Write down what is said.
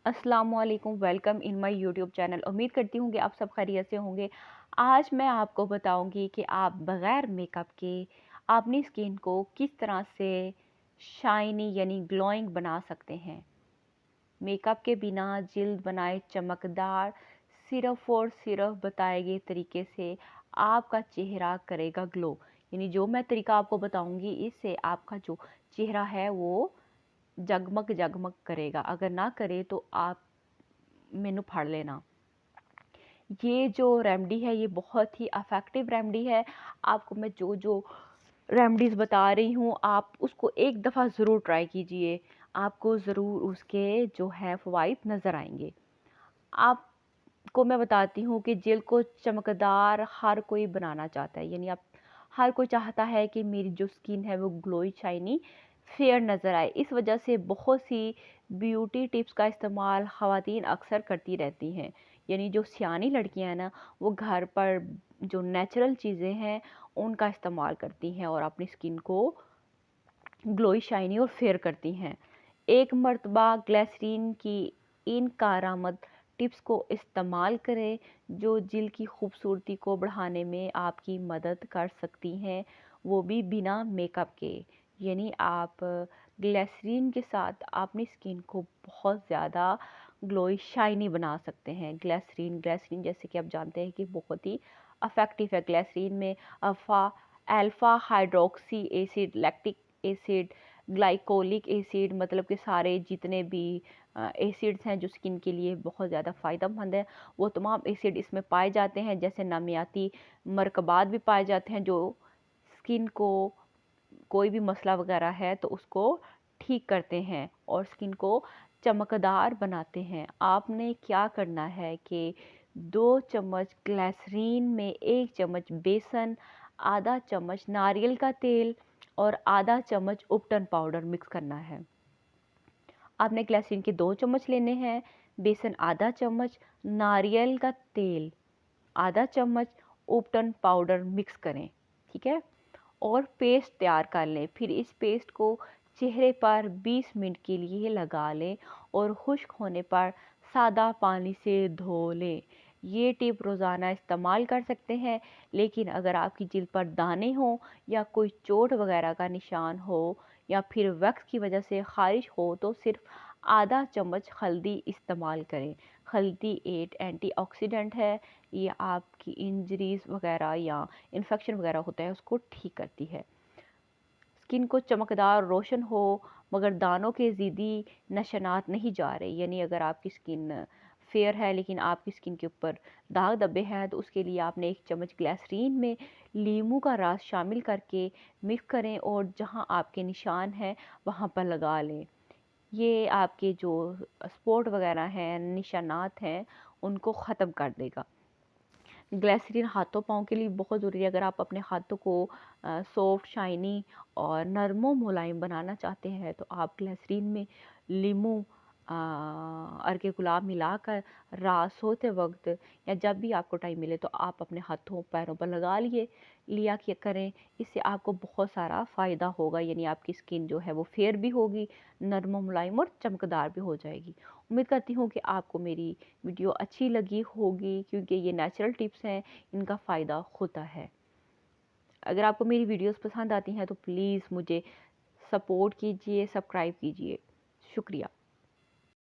अस्सलामुअलैकुम, welcome in my YouTube channel. उम्मीद करती हूँ कि आप सब खैरियत से होंगे। आज मैं आपको बताऊंगी कि आप बगैर मेकअप के अपनी स्किन को किस तरह से शाइनी यानी ग्लोइंग बना सकते हैं। मेकअप के बिना जिल्द बनाए चमकदार, सिर्फ और सिर्फ बताए गए तरीके से आपका चेहरा करेगा ग्लो। यानी जो मैं तरीका आपको बताऊंगी, इससे आपका जो चेहरा है वो जगमग जगमग करेगा। अगर ना करे तो आप मेनू फाड़ लेना। ये जो रेमेडी है ये बहुत ही अफेक्टिव रेमेडी है। आपको मैं जो जो रेमेडीज़ बता रही हूँ आप उसको एक दफ़ा ज़रूर ट्राई कीजिए। आपको ज़रूर उसके जो है फ़वाइद नज़र आएंगे। आपको मैं बताती हूँ कि जेल को चमकदार हर कोई बनाना चाहता है। यानी आप हर कोई चाहता है कि मेरी जो स्किन है वो ग्लोई शाइनी फेयर नज़र आए। इस वजह से बहुत सी ब्यूटी टिप्स का इस्तेमाल ख़वातीन अक्सर करती रहती हैं। यानी जो सियानी लड़कियां हैं ना, वो घर पर जो नेचुरल चीज़ें हैं उनका इस्तेमाल करती हैं और अपनी स्किन को ग्लोई शाइनी और फेयर करती हैं। एक मर्तबा ग्लिसरीन की इन कारामद टिप्स को इस्तेमाल करें जो जिल्द की खूबसूरती को बढ़ाने में आपकी मदद कर सकती हैं, वो भी बिना मेकअप के। यानी आप ग्लिसरीन के साथ अपनी स्किन को बहुत ज़्यादा ग्लोई शाइनी बना सकते हैं। ग्लिसरीन ग्लिसरीन जैसे कि आप जानते हैं कि बहुत ही अफेक्टिव है। ग्लिसरीन में alpha alpha hydroxy acid, lactic acid, glycolic acid, मतलब कि सारे जितने भी एसिड्स हैं जो स्किन के लिए बहुत ज़्यादा फ़ायदेमंद है, वो तमाम एसिड इसमें पाए जाते हैं। जैसे नामियाती मरकबात भी पाए जाते हैं जो स्किन को कोई भी मसला वगैरह है तो उसको ठीक करते हैं और स्किन को चमकदार बनाते हैं। आपने क्या करना है कि 2 चम्मच ग्लिसरीन में 1 चम्मच बेसन, आधा चम्मच नारियल का तेल और आधा चम्मच उपटन पाउडर मिक्स करना है। आपने ग्लिसरीन के 2 चम्मच लेने हैं, बेसन आधा चम्मच, नारियल का तेल आधा चम्मच, उपटन पाउडर मिक्स करें। ठीक है, और पेस्ट तैयार कर लें। फिर इस पेस्ट को चेहरे पर 20 मिनट के लिए लगा लें और खुश्क होने पर सादा पानी से धो लें। ये टिप रोज़ाना इस्तेमाल कर सकते हैं, लेकिन अगर आपकी जिल्द पर दाने हों या कोई चोट वगैरह का निशान हो या फिर वैक्स की वजह से ख़ारिश हो तो सिर्फ आधा चम्मच हल्दी इस्तेमाल करें। हल्दी एक एंटीऑक्सीडेंट है। ये आपकी इंजरीज़ वगैरह या इन्फेक्शन वगैरह होता है उसको ठीक करती है। स्किन को चमकदार रोशन हो मगर दानों के ज़िद्दी निशानात नहीं जा रहे। यानी अगर आपकी स्किन फेयर है लेकिन आपकी स्किन के ऊपर दाग धब्बे हैं तो उसके लिए आपने 1 चम्मच ग्लिसरीन में लीमू का रस शामिल करके मिक्स करें और जहां आपके निशान हैं वहां पर लगा लें। ये आपके जो स्पॉट वगैरह हैं, निशानात हैं, उनको ख़त्म कर देगा। ग्लिसरीन हाथों पाँव के लिए बहुत ज़रूरी है। अगर आप अपने हाथों को सॉफ्ट, शाइनी और नरम व मुलायम बनाना चाहते हैं तो आप ग्लिसरीन में लीमू, अर्क गुलाब मिलाकर रात सोते वक्त या जब भी आपको टाइम मिले तो आप अपने हाथों पैरों पर लगा लिया कि करें। इससे आपको बहुत सारा फ़ायदा होगा। यानी आपकी स्किन जो है वो फेयर भी होगी, नरम व मुलायम और चमकदार भी हो जाएगी। उम्मीद करती हूँ कि आपको मेरी वीडियो अच्छी लगी होगी क्योंकि ये नेचुरल टिप्स हैं, इनका फ़ायदा होता है। अगर आपको मेरी वीडियोस पसंद आती हैं तो प्लीज़ मुझे सपोर्ट कीजिए, सब्सक्राइब कीजिए। शुक्रिया।